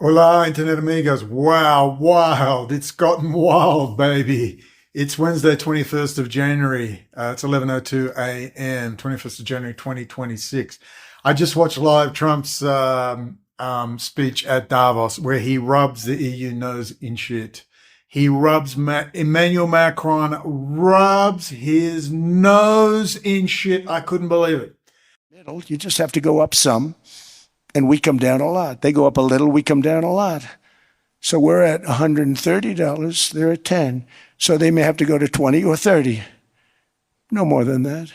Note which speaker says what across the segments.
Speaker 1: Hola, Internet amigos. Wow, wild. It's gotten wild, baby. It's Wednesday, 21st of January. It's 11:02 a.m., 21st of January, 2026. I just watched live Trump's speech at Davos where he rubs the EU nose in shit. Emmanuel Macron rubs his nose in shit. I couldn't believe it.
Speaker 2: You just have to go up some, and we come down a lot. They go up a little, we come down a lot. So we're at $130, they're at 10. So they may have to go to 20 or 30. No more than that.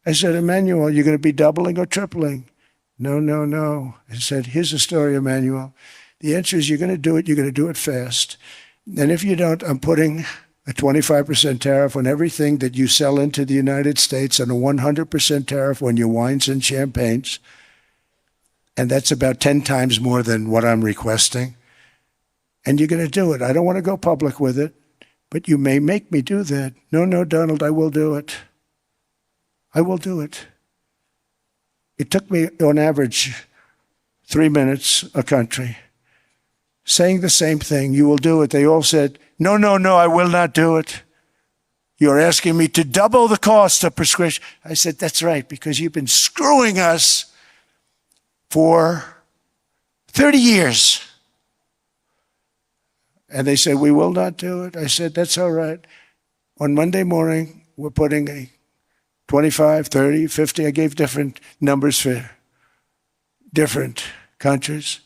Speaker 2: I said, Emmanuel, you're going to be doubling or tripling? No, no, no. I said, here's the story, Emmanuel. The answer is you're going to do it fast. And if you don't, I'm putting a 25% tariff on everything that you sell into the United States and a 100% tariff on your wines and champagnes. And that's about 10 times more than what I'm requesting. And you're going to do it. I don't want to go public with it, but you may make me do that. No, no, Donald, I will do it. I will do it. It took me, on average, 3 minutes a country saying the same thing. You will do it. They all said, no, no, no, I will not do it. You're asking me to double the cost of prescription. I said, that's right, because you've been screwing us for 30 years. And they said, we will not do it. I said, that's all right. On Monday morning, we're putting a 25, 30, 50. I gave different numbers for different countries.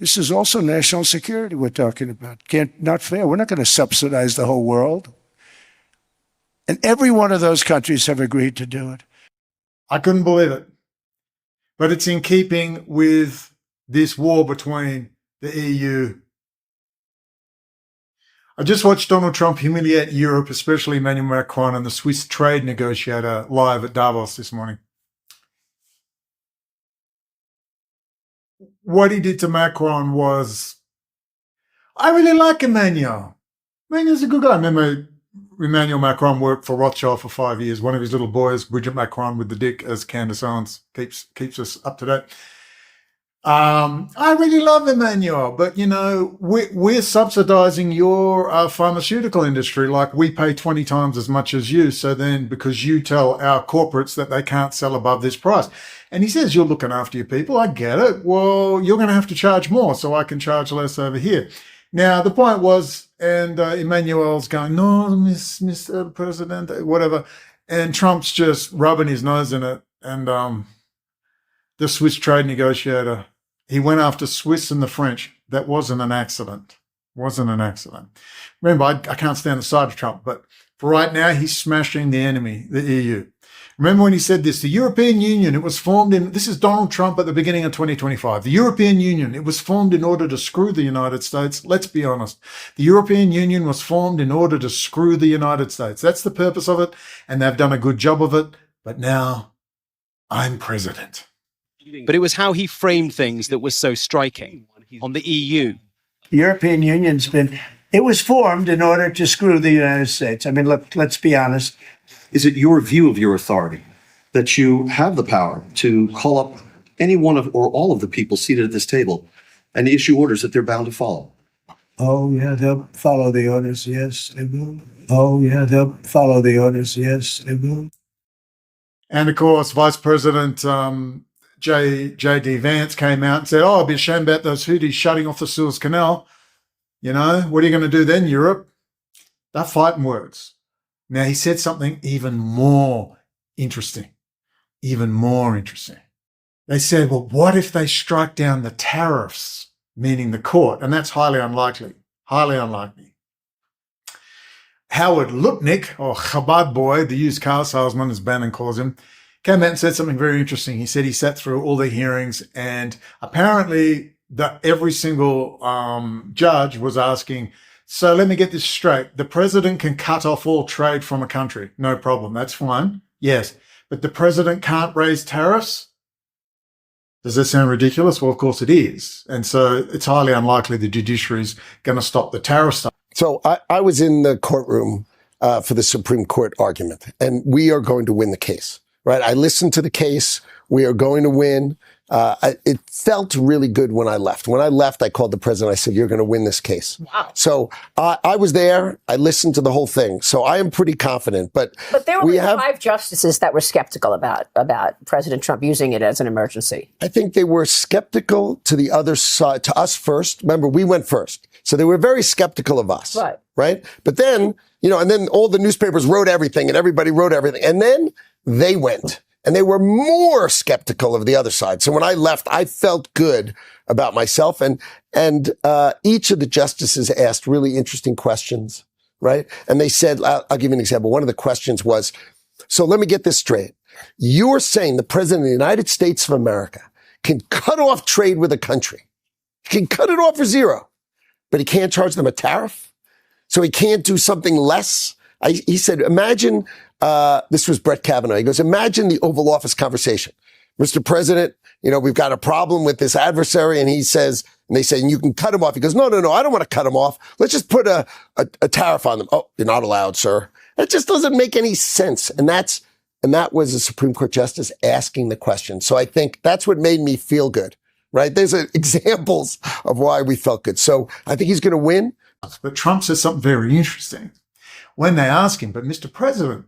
Speaker 2: This is also national security we're talking about. Not fair. We're not going to subsidize the whole world. And every one of those countries have agreed to do it.
Speaker 1: I couldn't believe it. But it's in keeping with this war between the EU. I just watched Donald Trump humiliate Europe, especially Emmanuel Macron and the Swiss trade negotiator live at Davos this morning. What he did to Macron was, I really like Emmanuel. Emmanuel's a good guy. Remember, Emmanuel Macron worked for Rothschild for 5 years. One of his little boys, Bridget Macron with the dick, as Candace Owens keeps us up to date. I really love Emmanuel, but we're subsidizing your pharmaceutical industry. Like, we pay 20 times as much as you. So then, because you tell our corporates that they can't sell above this price. And he says, you're looking after your people. I get it. Well, you're going to have to charge more so I can charge less over here. Now, the point was, and Emmanuel's going, no, Mr. President, whatever. And Trump's just rubbing his nose in it. And the Swiss trade negotiator, he went after Swiss and the French. That wasn't an accident. Remember, I can't stand the side of Trump, but for right now, he's smashing the enemy, the EU. Remember when he said this, the European Union, it was formed this is Donald Trump at the beginning of 2025. The European Union, it was formed in order to screw the United States. Let's be honest. The European Union was formed in order to screw the United States. That's the purpose of it, and they've done a good job of it. But now, I'm president.
Speaker 3: But it was how he framed things that was so striking. On the EU.
Speaker 2: The European Union's it was formed in order to screw the United States. I mean, let's be honest.
Speaker 4: Is it your view of your authority that you have the power to call up any one of or all of the people seated at this table and issue orders that they're bound to follow?
Speaker 2: Oh, yeah, they'll follow the orders. Yes, they will. Oh, yeah, they'll follow the orders. Yes, they will.
Speaker 1: And of course, Vice President J.D. Vance came out and said, I'll be ashamed about those Houthis shutting off the Suez Canal. What are you going to do then, Europe? They're fighting words. Now, he said something even more interesting. They said, well, what if they strike down the tariffs, meaning the court? And that's highly unlikely. Howard Lutnick, or Chabad boy, the used car salesman, as Bannon calls him, came out and said something very interesting. He said he sat through all the hearings, and apparently every single judge was asking, so let me get this straight. The president can cut off all trade from a country. No problem. That's fine. Yes. But the president can't raise tariffs? Does that sound ridiculous? Well, of course it is. And so it's highly unlikely the judiciary's going to stop the tariff stuff.
Speaker 5: So I was in the courtroom for the Supreme Court argument, and we are going to win the case, right? I listened to the case. We are going to win. It felt really good when I left. When I left, I called the president. I said, "You're going to win this case."
Speaker 6: Wow.
Speaker 5: So I was there. I listened to the whole thing. So I am pretty confident. But
Speaker 6: there were 5 justices that were skeptical about President Trump using it as an emergency.
Speaker 5: I think they were skeptical to the other side, to us first. Remember, we went first. So they were very skeptical of us. Right. But then, and then all the newspapers wrote everything and everybody wrote everything. And then they went. And they were more skeptical of the other side. So when I left, I felt good about myself. And each of the justices asked really interesting questions, right? And they said, I'll give you an example. One of the questions was, so let me get this straight. You're saying the president of the United States of America can cut off trade with a country. He can cut it off for zero, but he can't charge them a tariff. So he can't do something less. He said, imagine, this was Brett Kavanaugh. He goes, imagine the Oval Office conversation. Mr. President, we've got a problem with this adversary. And he says, and they say, and you can cut him off. He goes, no, I don't want to cut him off. Let's just put a tariff on them. Oh, you're not allowed, sir. That just doesn't make any sense. And that was a Supreme Court justice asking the question. So I think that's what made me feel good, right? There's examples of why we felt good. So I think he's going to win.
Speaker 1: But Trump says something very interesting. When they ask him, but Mr. President,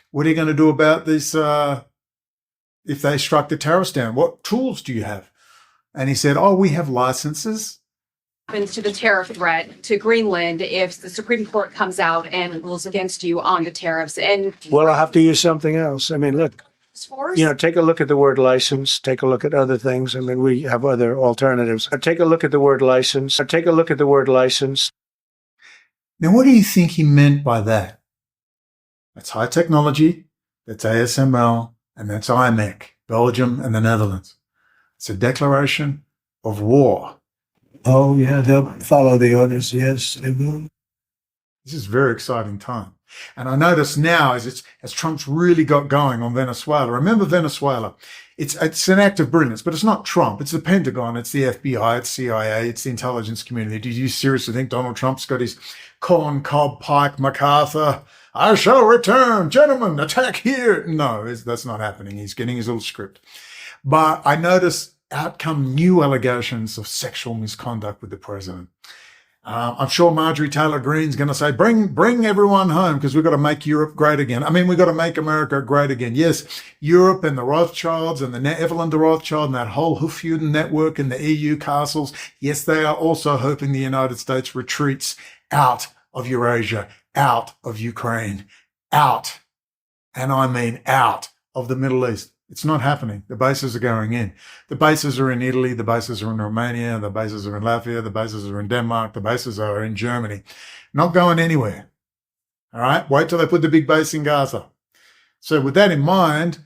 Speaker 1: what are you going to do about this if they struck the tariffs down? What tools do you have? And he said, we have licenses.
Speaker 7: To the tariff threat to Greenland if the Supreme Court comes out and rules against you on the tariffs. And
Speaker 2: well, I'll have to use something else. I mean, look, take a look at the word license. Take a look at other things. I mean, we have other alternatives. Take a look at the word license. Take a look at the word license.
Speaker 1: Now, what do you think he meant by that? That's high technology, that's ASML, and that's IMEC, Belgium and the Netherlands. It's a declaration of war.
Speaker 2: Oh, yeah, they'll follow the orders. Yes, they will.
Speaker 1: This is a very exciting time. And I notice now as Trump's really got going on Venezuela. Remember Venezuela? It's an act of brilliance, but it's not Trump. It's the Pentagon. It's the FBI. It's CIA. It's the intelligence community. Do you seriously think Donald Trump's got his Colin, Cobb, Pike, MacArthur? I shall return. Gentlemen, attack here. No, that's not happening. He's getting his little script. But I notice out come new allegations of sexual misconduct with the president. I'm sure Marjorie Taylor Greene's going to say, bring everyone home because we've got to make Europe great again. I mean, we've got to make America great again. Yes, Europe and the Rothschilds and the Evelyn de Rothschild and that whole Hofjuden network and the EU castles. Yes, they are also hoping the United States retreats out of Eurasia, out of Ukraine, out, and I mean out of the Middle East. It's not happening. The bases are going in. The bases are in Italy. The bases are in Romania. The bases are in Latvia. The bases are in Denmark. The bases are in Germany. Not going anywhere. All right. Wait till they put the big base in Gaza. So with that in mind,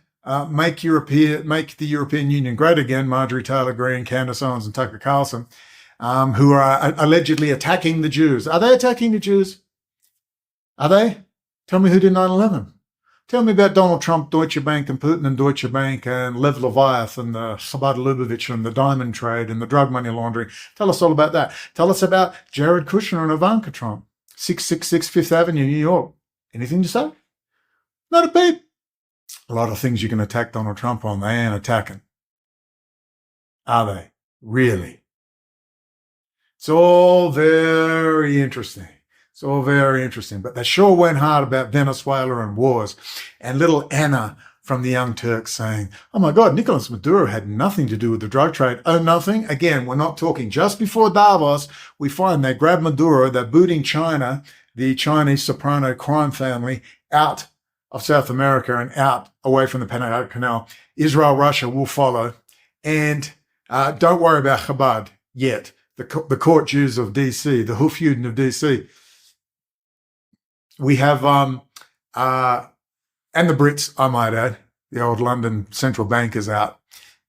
Speaker 1: make the European Union great again. Marjorie Taylor Greene, Candace Owens, and Tucker Carlson, who are allegedly attacking the Jews. Are they attacking the Jews? Are they? Tell me who did 9/11. Tell me about Donald Trump, Deutsche Bank and Putin and Deutsche Bank and Lev Leviath and the Chabad Lubavitch and the diamond trade and the drug money laundering. Tell us all about that. Tell us about Jared Kushner and Ivanka Trump, 666 Fifth Avenue, New York. Anything to say? Not a peep. A lot of things you can attack Donald Trump on. They ain't attacking. Are they? Really? It's all very interesting. It's all very interesting, but they sure went hard about Venezuela and wars. And little Anna from the Young Turks saying, oh my God, Nicolas Maduro had nothing to do with the drug trade. Oh, nothing? Again, we're not talking. Just before Davos, we find they grab Maduro, they're booting China, the Chinese soprano crime family, out of South America and out away from the Panama Canal. Israel, Russia will follow. And don't worry about Chabad yet. The court Jews of D.C., the Hofjuden of D.C., we have, and the Brits, I might add, the old London central bank is out.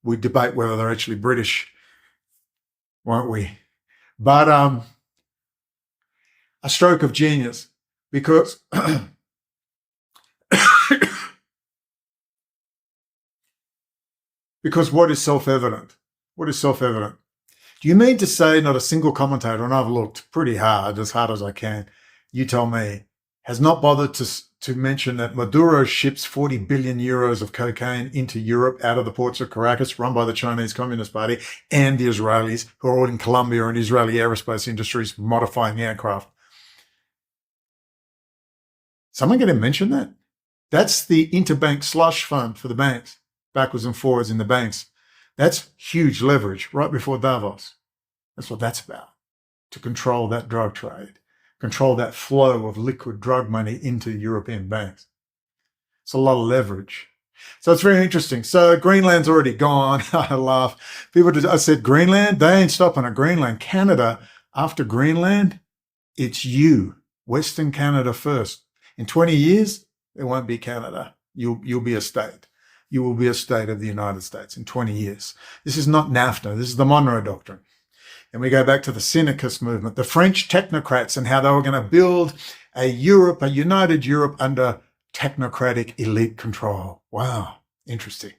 Speaker 1: We debate whether they're actually British, won't we? But a stroke of genius, because because what is self-evident? What is self-evident? Do you mean to say not a single commentator, and I've looked pretty hard as I can, you tell me, has not bothered to mention that Maduro ships 40 billion euros of cocaine into Europe out of the ports of Caracas, run by the Chinese Communist Party and the Israelis, who are all in Colombia and Israeli aerospace industries modifying aircraft. Someone going to mention that? That's the interbank slush fund for the banks, backwards and forwards in the banks. That's huge leverage right before Davos. That's what that's about, to control that drug trade, control that flow of liquid drug money into European banks. It's a lot of leverage. So it's very interesting. So Greenland's already gone. I laugh. I said, Greenland? They ain't stopping at Greenland. Canada, after Greenland, it's you. Western Canada first. In 20 years, there won't be Canada. You'll be a state. You will be a state of the United States in 20 years. This is not NAFTA. This is the Monroe Doctrine. And we go back to the Syndicus movement, the French technocrats, and how they were going to build a united Europe under technocratic elite control. Wow, interesting.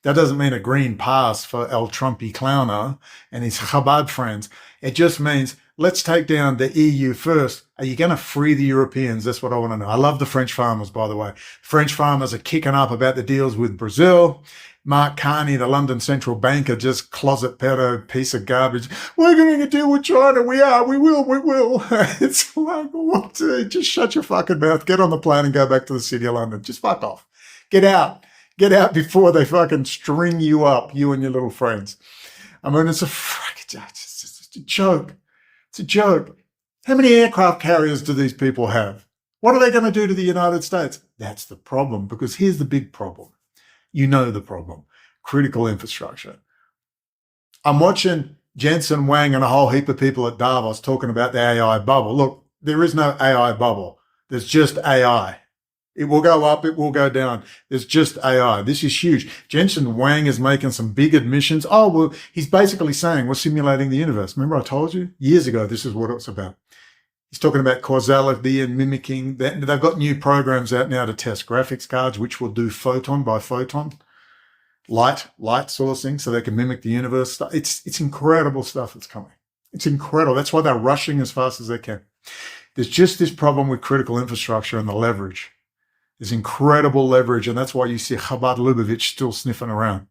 Speaker 1: That doesn't mean a green pass for El Trumpy Clowner and his Chabad friends. It just means let's take down the EU first. Are you going to free the Europeans? That's what I want to know. I love the French farmers, by the way. French farmers are kicking up about the deals with Brazil. Mark Carney, the London central banker, just closet pedo piece of garbage. We're going to deal with China. We will. It's like, what? Just shut your fucking mouth. Get on the plane and go back to the city of London. Just fuck off. Get out. Get out before they fucking string you up, you and your little friends. I mean, it's a joke. It's a joke. How many aircraft carriers do these people have? What are they going to do to the United States? That's the problem, because here's the big problem. You know the problem. Critical infrastructure. I'm watching Jensen Wang and a whole heap of people at Davos talking about the AI bubble. Look, there is no AI bubble. There's just AI. It will go up, it will go down. There's just AI. This is huge. Jensen Wang is making some big admissions. Oh, well, he's basically saying we're simulating the universe. Remember I told you years ago this is what it's about. He's talking about causality and mimicking. They've got new programs out now to test graphics cards, which will do photon by photon, light sourcing, so they can mimic the universe. It's incredible stuff that's coming. It's incredible. That's why they're rushing as fast as they can. There's just this problem with critical infrastructure and the leverage. There's incredible leverage, and that's why you see Chabad Lubavitch still sniffing around.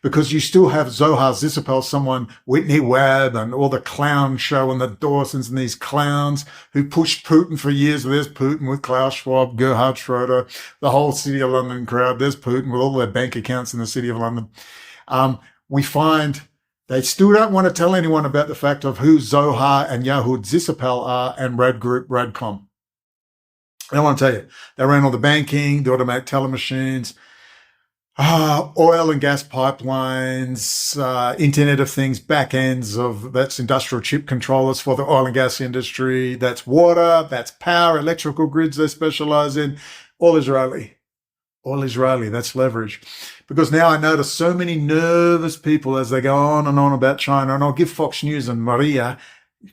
Speaker 1: Because you still have Zohar Zisapel, Whitney Webb, and all the clown show and the Dawsons and these clowns who pushed Putin for years. There's Putin with Klaus Schwab, Gerhard Schroeder, the whole City of London crowd. There's Putin with all their bank accounts in the City of London. We find they still don't want to tell anyone about the fact of who Zohar and Yahud Zisapel are and Rad Group, Radcom. I don't want to tell you. They ran all the banking, the automatic teller machines, oil and gas pipelines, Internet of Things, back ends that's industrial chip controllers for the oil and gas industry. That's water, that's power, electrical grids they specialize in. All Israeli. That's leverage. Because now I notice so many nervous people as they go on and on about China, and I'll give Fox News and Maria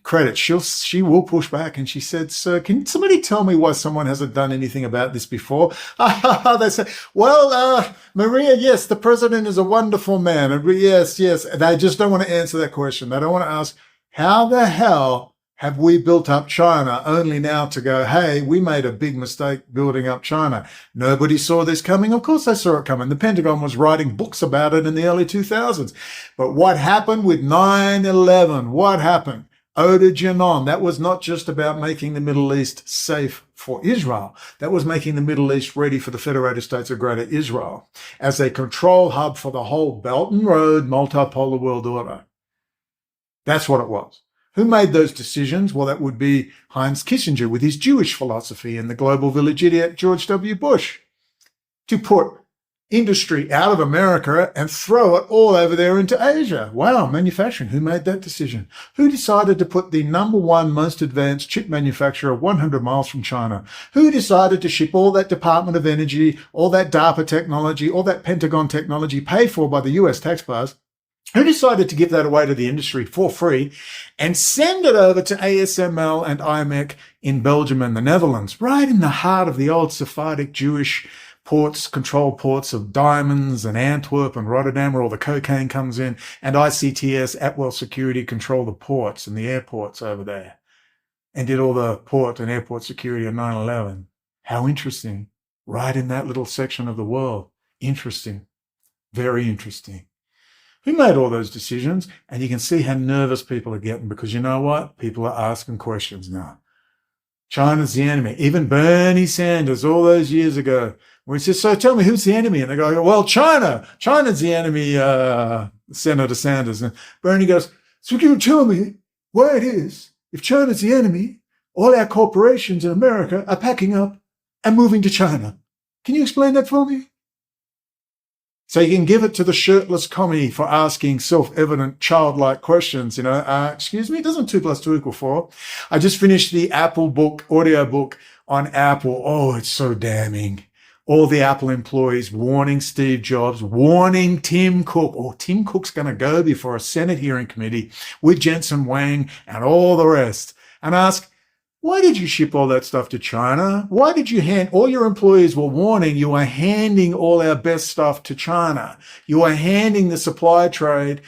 Speaker 1: credit. She will push back, and she said, "Sir, can somebody tell me why someone hasn't done anything about this before?" They say, "Well, Maria, yes, the president is a wonderful man, and yes." They just don't want to answer that question. They don't want to ask, how the hell have we built up China only now to go, hey, we made a big mistake building up China. Nobody saw this coming. Of course they saw it coming. The Pentagon was writing books about it in the early 2000s. But what happened with 9/11? What happened? Ode Genon. That was not just about making the Middle East safe for Israel. That was making the Middle East ready for the Federated States of Greater Israel as a control hub for the whole Belt and Road multipolar world order. That's what it was. Who made those decisions? Well, that would be Heinz Kissinger with his Jewish philosophy and the global village idiot George W. Bush to put industry out of America and throw it all over there into Asia. Wow, manufacturing. Who made that decision? Who decided to put the number one most advanced chip manufacturer 100 miles from China? Who decided to ship all that Department of Energy, all that DARPA technology, all that Pentagon technology paid for by the US taxpayers? Who decided to give that away to the industry for free and send it over to ASML and IMEC in Belgium and the Netherlands, right in the heart of the old Sephardic Jewish ports, control ports of Diamonds and Antwerp and Rotterdam, where all the cocaine comes in, and ICTS, Atwell Security, control the ports and the airports over there. and did all the port and airport security on 9/11. How interesting. Right in that little section of the world. Interesting. Very interesting. Who made all those decisions? And you can see how nervous people are getting because you know what? People are asking questions now. China's the enemy. Even Bernie Sanders all those years ago, when he says, so tell me who's the enemy? And they go, well, China. China's the enemy, Senator Sanders. And Bernie goes, so can you tell me where it is? If China's the enemy, all our corporations in America are packing up and moving to China. Can you explain that for me? So you can give it to the shirtless commie for asking self-evident childlike questions. Excuse me, doesn't 2 + 2 = 4? I just finished the Apple book, audio book on Apple. Oh, it's so damning. All the Apple employees warning Steve Jobs, warning Tim Cook. Oh, Tim Cook's going to go before a Senate hearing committee with Jensen Huang and all the rest and ask, why did you ship all that stuff to China? Why did you all your employees were warning you are handing all our best stuff to China. You are handing the supply chain,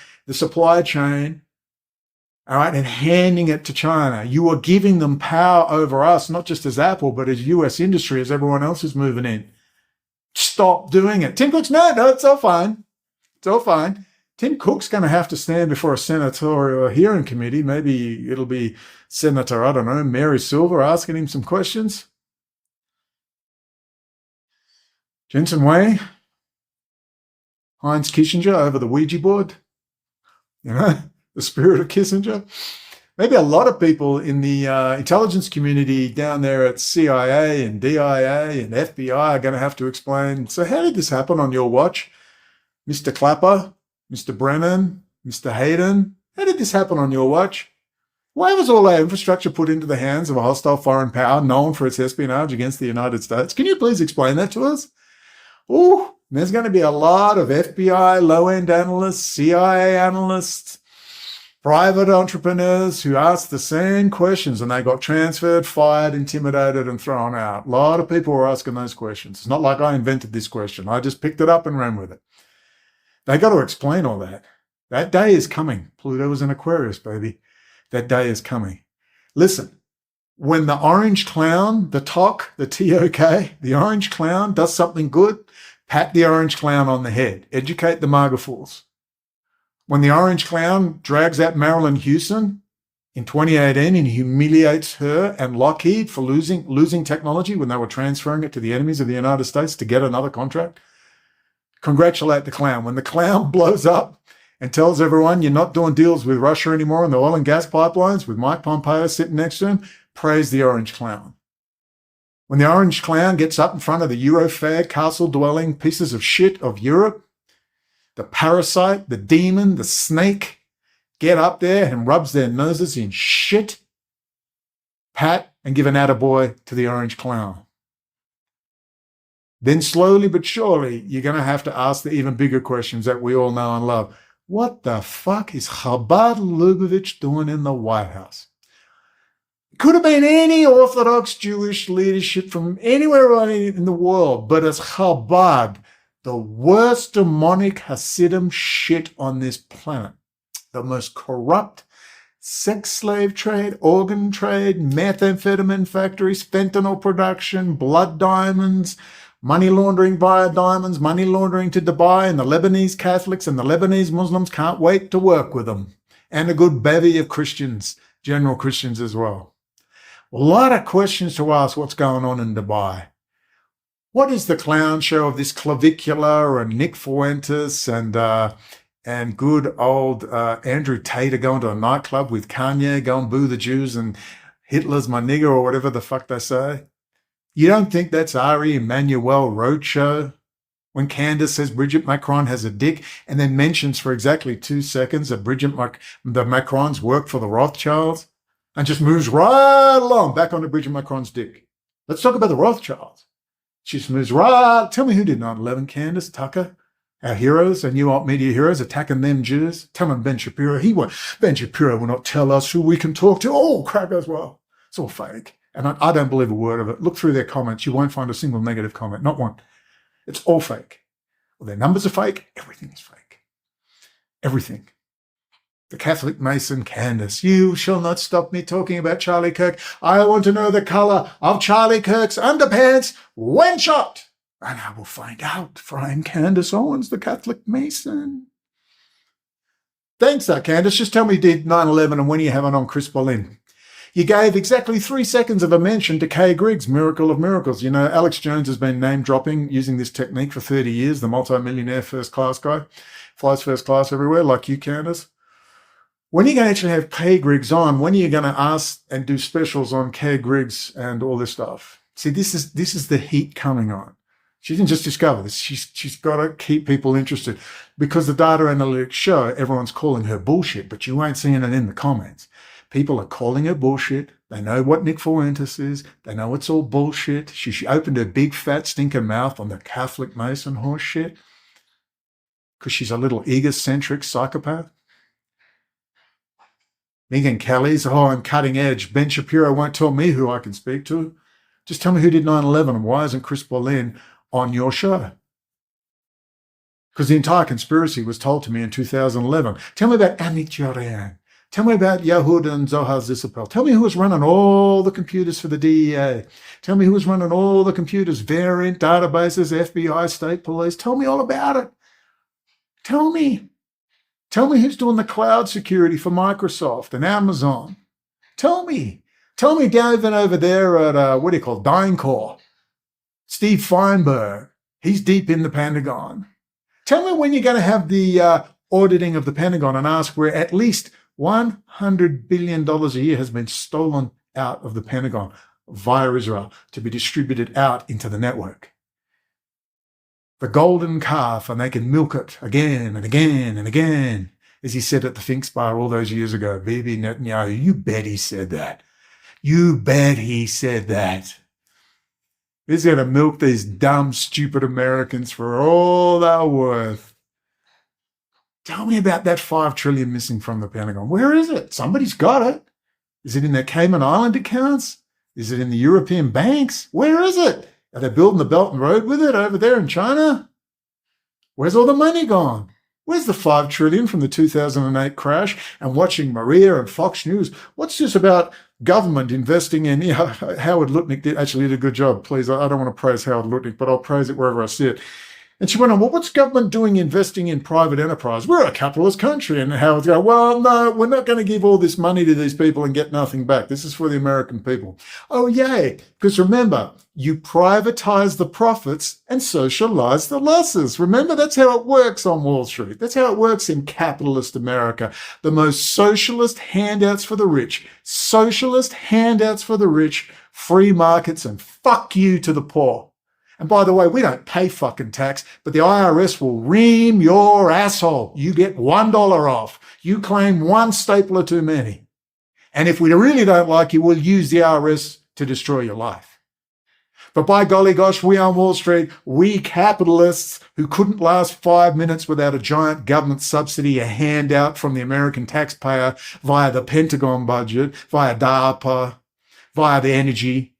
Speaker 1: all right, and handing it to China. You are giving them power over us, not just as Apple, but as US industry, as everyone else is moving in. Stop doing it. Tim Cook's, no, it's all fine. It's all fine. Tim Cook's going to have to stand before a senatorial hearing committee. Maybe it'll be Senator, I don't know, Mary Silver asking him some questions. Jensen Huang, Heinz Kissinger over the Ouija board. The spirit of Kissinger. Maybe a lot of people in the intelligence community down there at CIA and DIA and FBI are going to have to explain, so how did this happen on your watch? Mr. Clapper, Mr. Brennan, Mr. Hayden, how did this happen on your watch? Why was all our infrastructure put into the hands of a hostile foreign power known for its espionage against the United States? Can you please explain that to us? Oh, there's going to be a lot of FBI low-end analysts, CIA analysts, private entrepreneurs who asked the same questions and they got transferred, fired, intimidated, and thrown out. A lot of people were asking those questions. It's not like I invented this question. I just picked it up and ran with it. They got to explain all that. That day is coming. Pluto is in Aquarius, baby. That day is coming. Listen, when the orange clown, the TOC, the TOK, the orange clown does something good, pat the orange clown on the head. Educate the MAGA fools. When the orange clown drags out Marilyn Houston in 2018 and humiliates her and Lockheed for losing technology when they were transferring it to the enemies of the United States to get another contract, congratulate the clown. When the clown blows up and tells everyone you're not doing deals with Russia anymore in the oil and gas pipelines with Mike Pompeo sitting next to him, praise the orange clown. When the orange clown gets up in front of the Eurofag castle-dwelling pieces of shit of Europe, the parasite, the demon, the snake, get up there and rubs their noses in shit, pat and give an attaboy to the orange clown. Then slowly but surely, you're going to have to ask the even bigger questions that we all know and love. What the fuck is Chabad Lubavitch doing in the White House? It could have been any Orthodox Jewish leadership from anywhere in the world, but it's Chabad, the worst demonic Hasidim shit on this planet. The most corrupt sex slave trade, organ trade, methamphetamine factories, fentanyl production, blood diamonds, money laundering via diamonds, money laundering to Dubai, and the Lebanese Catholics and the Lebanese Muslims can't wait to work with them. And a good bevy of Christians, general Christians as well. A lot of questions to ask what's going on in Dubai. What is the clown show of this Clavicular and Nick Fuentes and good old Andrew Tate going to a nightclub with Kanye, going boo the Jews and Hitler's my nigger or whatever the fuck they say? You don't think that's Ari Emanuel Roadshow? When Candace says Bridget Macron has a dick and then mentions for exactly 2 seconds that the Macrons work for the Rothschilds and just moves right along back onto Bridget Macron's dick. Let's talk about the Rothschilds. She just moves right. Tell me who did 9/11, Candace, Tucker, our heroes, our new alt media heroes attacking them Jews. Tell them Ben Shapiro. Ben Shapiro will not tell us who we can talk to. Oh, crap as well. It's all fake. And I don't believe a word of it. Look through their comments. You won't find a single negative comment. Not one. It's all fake. Well, their numbers are fake. Everything is fake. Everything. The Catholic Mason Candace. You shall not stop me talking about Charlie Kirk. I want to know the colour of Charlie Kirk's underpants when shot. And I will find out, for I am Candace Owens, the Catholic Mason. Thanks, Candace. Just tell me you did 9/11 and when you have it on Chris Boleyn. You gave exactly 3 seconds of a mention to Kay Griggs, Miracle of Miracles. You know, Alex Jones has been name-dropping using this technique for 30 years, the multi-millionaire first-class guy. Flies first class everywhere, like you, Candace. When are you going to actually have Kay Griggs on? When are you going to ask and do specials on Kay Griggs and all this stuff? See, this is the heat coming on. She didn't just discover this. She's got to keep people interested because the data analytics show everyone's calling her bullshit, but you won't see it in the comments. People are calling her bullshit. They know what Nick Fuentes is. They know it's all bullshit. She opened her big fat stinking mouth on the Catholic Mason horse shit because she's a little egocentric psychopath. Megan Kelly's, I'm cutting edge. Ben Shapiro won't tell me who I can speak to. Just tell me who did 9/11 and why isn't Chris Boleyn on your show? Because the entire conspiracy was told to me in 2011. Tell me about Amit Joran. Tell me about Yehuda and Zohar Zissapel. Tell me who was running all the computers for the DEA. Tell me who was running all the computers, variant databases, FBI, state police. Tell me all about it. Tell me. Tell me who's doing the cloud security for Microsoft and Amazon. Tell me. Tell me David over there at, DynCorp. Steve Feinberg. He's deep in the Pentagon. Tell me when you're going to have the auditing of the Pentagon and ask where at least $100 billion a year has been stolen out of the Pentagon via Israel to be distributed out into the network. The golden calf, and they can milk it again and again and again. As he said at the Think Spa all those years ago, Bibi Netanyahu, you bet he said that. You bet he said that. He's going to milk these dumb, stupid Americans for all they're worth. Tell me about that $5 trillion missing from the Pentagon. Where is it? Somebody's got it. Is it in their Cayman Island accounts? Is it in the European banks? Where is it? Are they building the Belt and Road with it over there in China? Where's all the money gone? Where's the $5 trillion from the 2008 crash? And watching Maria and Fox News. What's this about government investing in? Howard Lutnick did a good job. Please, I don't want to praise Howard Lutnick, but I'll praise it wherever I see it. And she went on, well, what's government doing investing in private enterprise? We're a capitalist country. And Howard's going, well, no, we're not going to give all this money to these people and get nothing back. This is for the American people. Oh, yay. Because remember, you privatize the profits and socialize the losses. Remember, that's how it works on Wall Street. That's how it works in capitalist America. The most socialist handouts for the rich. Socialist handouts for the rich, free markets, and fuck you to the poor. And by the way, we don't pay fucking tax, but the IRS will ream your asshole. You get $1 off. You claim one stapler too many. And if we really don't like you, we'll use the IRS to destroy your life. But by golly gosh, we on Wall Street, we capitalists who couldn't last 5 minutes without a giant government subsidy, a handout from the American taxpayer via the Pentagon budget, via DARPA, via the energy,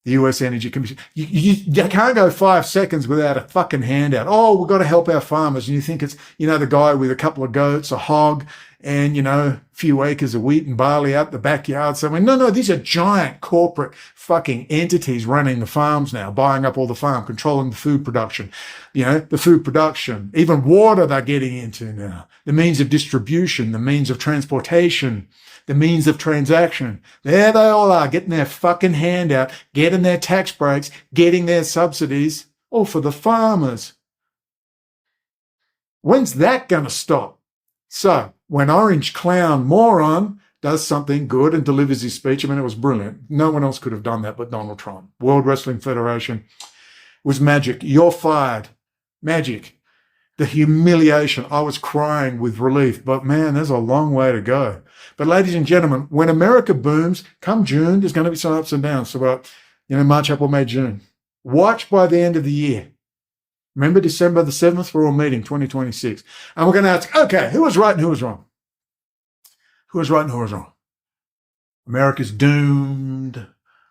Speaker 1: the US Energy Commission. You can't go 5 seconds without a fucking handout. Oh, we've got to help our farmers. And you think it's, the guy with a couple of goats, a hog, and, a few acres of wheat and barley out the backyard somewhere. No, these are giant corporate fucking entities running the farms now, buying up all the farm, controlling the food production. The food production, even water they're getting into now. The means of distribution, the means of transportation, the means of transaction. There they all are, getting their fucking handout, getting their tax breaks, getting their subsidies, all for the farmers. When's that going to stop? So, when Orange Clown Moron does something good and delivers his speech, it was brilliant. No one else could have done that but Donald Trump. World Wrestling Federation was magic. You're fired. Magic. The humiliation. I was crying with relief, but man, there's a long way to go. But ladies and gentlemen, when America booms, come June, there's going to be some ups and downs. So about, March, April, May, June. Watch by the end of the year. Remember December the 7th, we're all meeting 2026. And we're going to ask, okay, who was right and who was wrong? Who was right and who was wrong? America's doomed.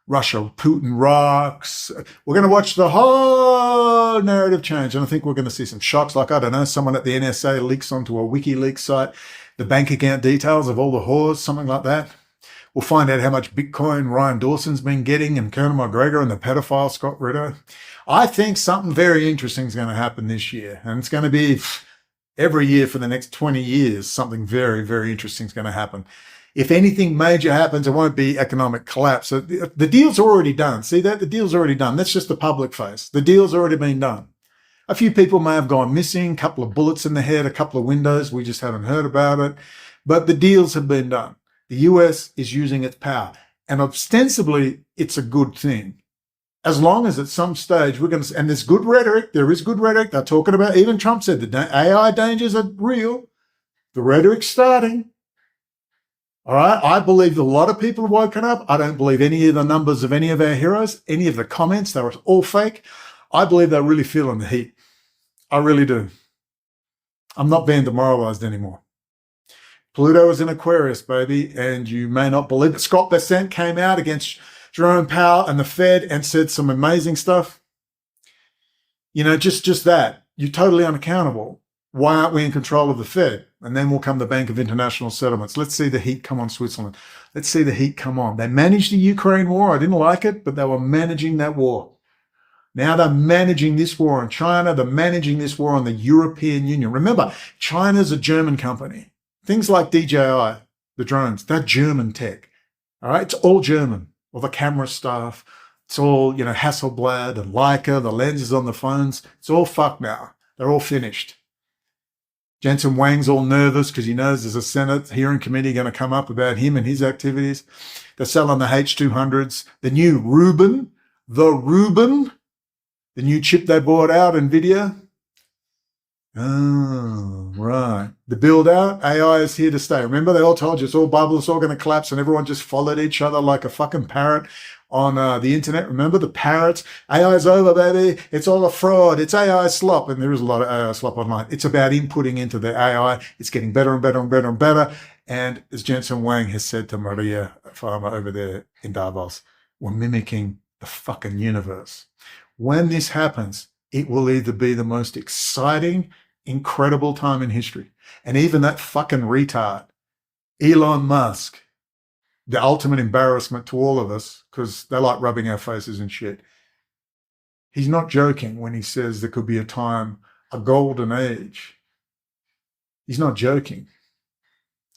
Speaker 1: Russia, Putin rocks. We're going to watch the whole narrative change. And I think we're going to see some shocks like, someone at the NSA leaks onto a WikiLeaks site the bank account details of all the whores, something like that. We'll find out how much Bitcoin Ryan Dawson's been getting and Conor McGregor and the pedophile Scott Ritter. I think something very interesting is going to happen this year. And it's going to be every year for the next 20 years, something very, very interesting is going to happen. If anything major happens, it won't be economic collapse. So the deal's already done. See that? The deal's already done. That's just the public face. The deal's already been done. A few people may have gone missing, a couple of bullets in the head, a couple of windows. We just haven't heard about it. But the deals have been done. The US is using its power. And ostensibly, it's a good thing. As long as at some stage we're going to, and there's good rhetoric, there is good rhetoric. They're talking about, even Trump said the AI dangers are real. The rhetoric's starting. All right. I believe a lot of people have woken up. I don't believe any of the numbers of any of our heroes, any of the comments. They were all fake. I believe they're really feeling the heat. I really do. I'm not being demoralized anymore. Pluto is in Aquarius, baby, and you may not believe it. Scott Bessent came out against Jerome Powell and the Fed and said some amazing stuff. You know, just that. You're totally unaccountable. Why aren't we in control of the Fed? And then will come the Bank of International Settlements. Let's see the heat come on Switzerland. Let's see the heat come on. They managed the Ukraine war. I didn't like it, but they were managing that war. Now they're managing this war on China. They're managing this war on the European Union. Remember, China's a German company. Things like DJI, the drones, they're German tech. All right, it's all German. All the camera stuff, it's all, Hasselblad and Leica, the lenses on the phones. It's all fucked now. They're all finished. Jensen Huang's all nervous because he knows there's a Senate hearing committee going to come up about him and his activities. They're selling the H200s, the new Rubin, the new chip they bought out, NVIDIA. Oh, right. The build out, AI is here to stay. Remember, they all told you it's all bubble, it's all going to collapse, and everyone just followed each other like a fucking parrot on the internet. Remember the parrots? AI's over, baby. It's all a fraud. It's AI slop. And there is a lot of AI slop online. It's about inputting into the AI. It's getting better and better and better and better. And as Jensen Huang has said to Maria Farmer over there in Davos, we're mimicking the fucking universe. When this happens, it will either be the most exciting, incredible time in history. And even that fucking retard, Elon Musk, the ultimate embarrassment to all of us, because they like rubbing our faces and shit. He's not joking when he says there could be a time, a golden age. He's not joking.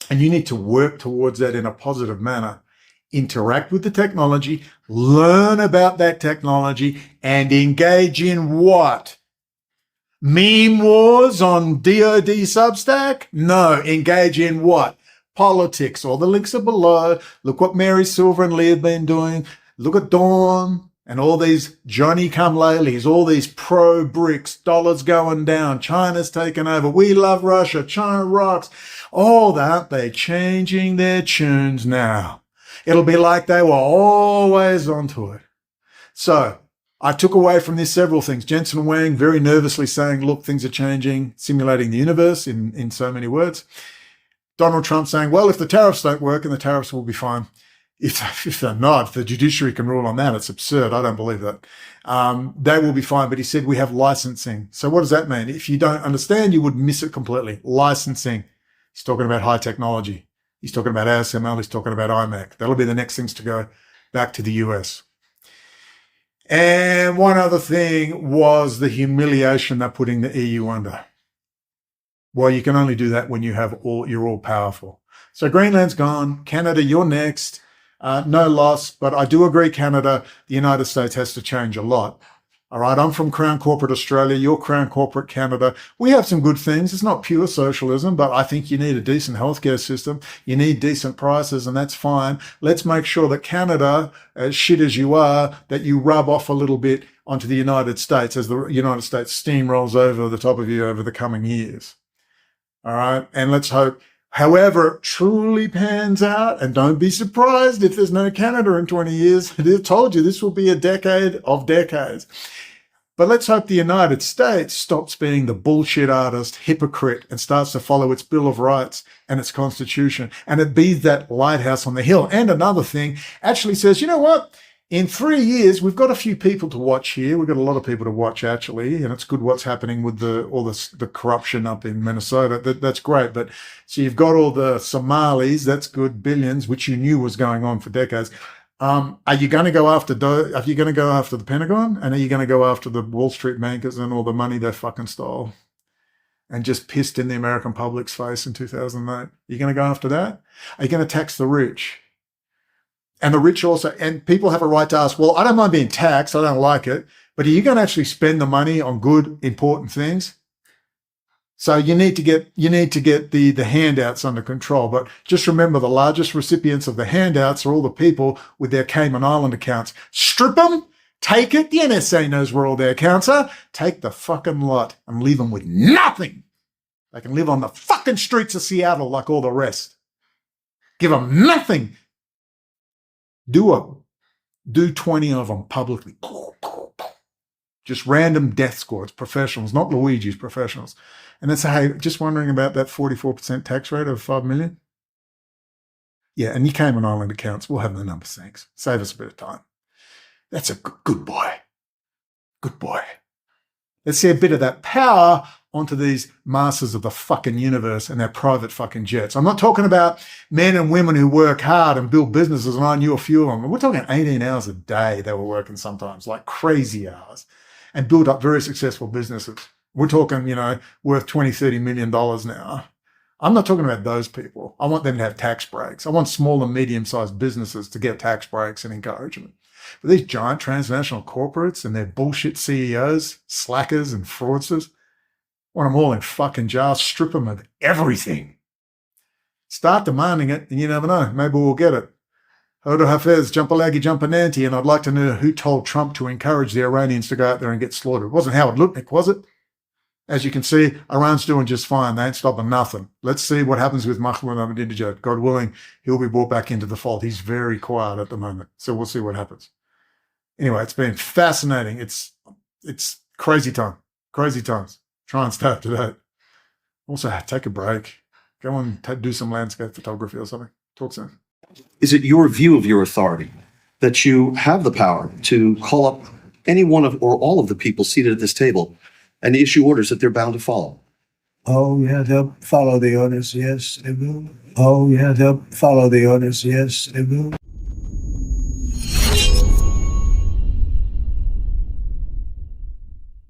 Speaker 1: And you need to work towards that in a positive manner. Interact with the technology, learn about that technology, and engage in what? Meme wars on DoD Substack? No, engage in what? Politics. All the links are below. Look what Mary Silver and Lee have been doing. Look at Dawn and all these Johnny-come-latelys, all these pro-BRICS, dollars going down, China's taken over, we love Russia, China rocks. Oh, aren't they changing their tunes now? It'll be like they were always onto it. So I took away from this several things. Jensen Huang very nervously saying, look, things are changing, simulating the universe in so many words. Donald Trump saying, well, if the tariffs don't work, and the tariffs will be fine. If they're not, if the judiciary can rule on that, it's absurd. I don't believe that. They will be fine. But he said we have licensing. So what does that mean? If you don't understand, you would miss it completely. Licensing. He's talking about high technology. He's talking about ASML. He's talking about IMAC. That'll be the next things to go back to the US. And one other thing was the humiliation they're putting the EU under. Well, you can only do that when you're all powerful. So Greenland's gone. Canada, you're next. No loss, but I do agree, Canada, the United States has to change a lot. All right, I'm from Crown Corporate Australia, you're Crown Corporate Canada. We have some good things. It's not pure socialism, but I think you need a decent healthcare system. You need decent prices, and that's fine. Let's make sure that Canada, as shit as you are, that you rub off a little bit onto the United States as the United States steamrolls over the top of you over the coming years. All right, and let's hope, however it truly pans out, and don't be surprised if there's no Canada in 20 years. They've told you this will be a decade of decades. But let's hope the United States stops being the bullshit artist, hypocrite, and starts to follow its Bill of Rights and its Constitution. And it be that lighthouse on the hill. And another thing, actually says, you know what? In 3 years, we've got a few people to watch here. We've got a lot of people to watch, actually, and it's good what's happening with the corruption up in Minnesota. That's great. But so you've got all the Somalis, that's good, billions, which you knew was going on for decades. Are you going to go after the Pentagon? And are you going to go after the Wall Street bankers and all the money they fucking stole and just pissed in the American public's face in 2008? Are you going to go after that? Are you going to tax the rich? And the rich also, and people have a right to ask, well, I don't mind being taxed. I don't like it. But are you going to actually spend the money on good, important things? So you need to get the handouts under control. But just remember, the largest recipients of the handouts are all the people with their Cayman Island accounts. Strip them, take it. The NSA knows where all their accounts are. Take the fucking lot and leave them with nothing. They can live on the fucking streets of Seattle like all the rest. Give them nothing. Do 20 of them publicly. Just random death squads, professionals, not Luigi's, professionals. And then say, hey, just wondering about that 44% tax rate of 5 million? Yeah, and you Cayman Island accounts, we'll have the numbers, thanks. Save us a bit of time. That's a good boy. Good boy. Let's see a bit of that power onto these masters of the fucking universe and their private fucking jets. I'm not talking about men and women who work hard and build businesses and I knew a few of them. We're talking 18 hours a day they were working sometimes, like crazy hours, and build up very successful businesses. We're talking, worth $20-30 million now. I'm not talking about those people. I want them to have tax breaks. I want small and medium-sized businesses to get tax breaks and encouragement. But these giant transnational corporates and their bullshit CEOs, slackers and fraudsters, want them all in fucking jails, strip them of everything. Start demanding it, and you never know. Maybe we'll get it. Hodo Hafez, Jumpalagi, Jumpananti, and I'd like to know who told Trump to encourage the Iranians to go out there and get slaughtered. It wasn't Howard Lutnick, was it? As you can see, Iran's doing just fine. They ain't stopping nothing. Let's see what happens with Mahmoud Ahmadinejad. God willing, he'll be brought back into the fold. He's very quiet at the moment, so we'll see what happens. Anyway, it's been fascinating. It's crazy time. Crazy times. Try and stay up to date. Also, take a break. Go and do some landscape photography or something. Talk soon.
Speaker 4: Is it your view of your authority that you have the power to call up any one of or all of the people seated at this table and issue orders that they're bound to follow?
Speaker 2: Oh, yeah, they'll follow the orders. Yes, they will. Oh, yeah, they'll follow the orders. Yes, they will.